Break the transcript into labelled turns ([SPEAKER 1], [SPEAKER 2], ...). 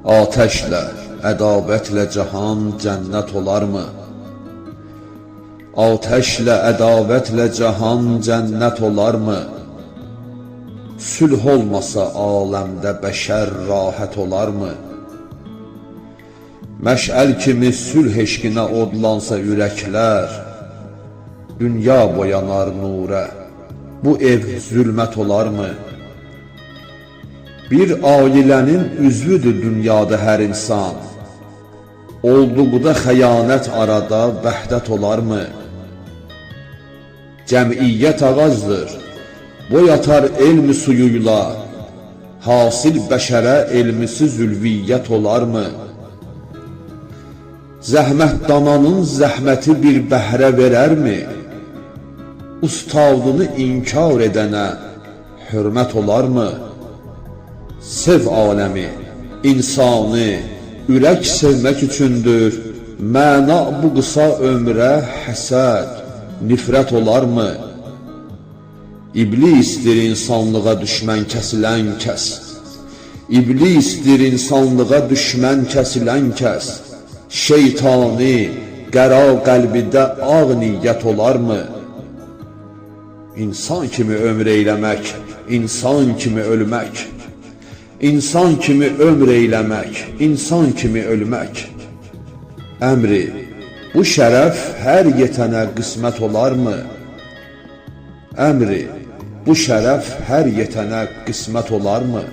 [SPEAKER 1] Ateşlə, ədavətlə cahan cənnət olarmı? Ateşlə, ədavətlə cahan cənnət olarmı? Sülh olmasa aləmdə bəşər rahat olarmı? Məşəl kimi sülh eşqinə odlansa ürəklər, dünya boyanar nurə, bu ev zülmət olarmı? Bir ailənin üzvüdür dünyada hər insan, olduğuda xəyanət arada vəhdət olarmı? Cəmiyyət ağacdır, boyatar elmi suyuyla, hasil bəşərə elmisi zülviyyət olarmı? Zəhmətdananın zəhməti bir bəhrə verərmi? Ustadını inkar edənə hörmət olarmı? Sev aləmi, insanı, ürək sevmək üçündür, məna bu qısa ömrə həsəd, nifrət olarmı? İblisdir insanlığa düşmən kəsilən kəs, İblisdir insanlığa düşmən kəsilən kəs, şeytani, qəra qəlbidə ağ niyyət olarmı? İnsan kimi ömr eyləmək, insan kimi ölmək, İnsan kimi ömr eyləmək, insan kimi ölmək. Əmri, bu şərəf hər yetənə qismət olarmı? Əmri, bu şərəf hər yetənə qismət olarmı?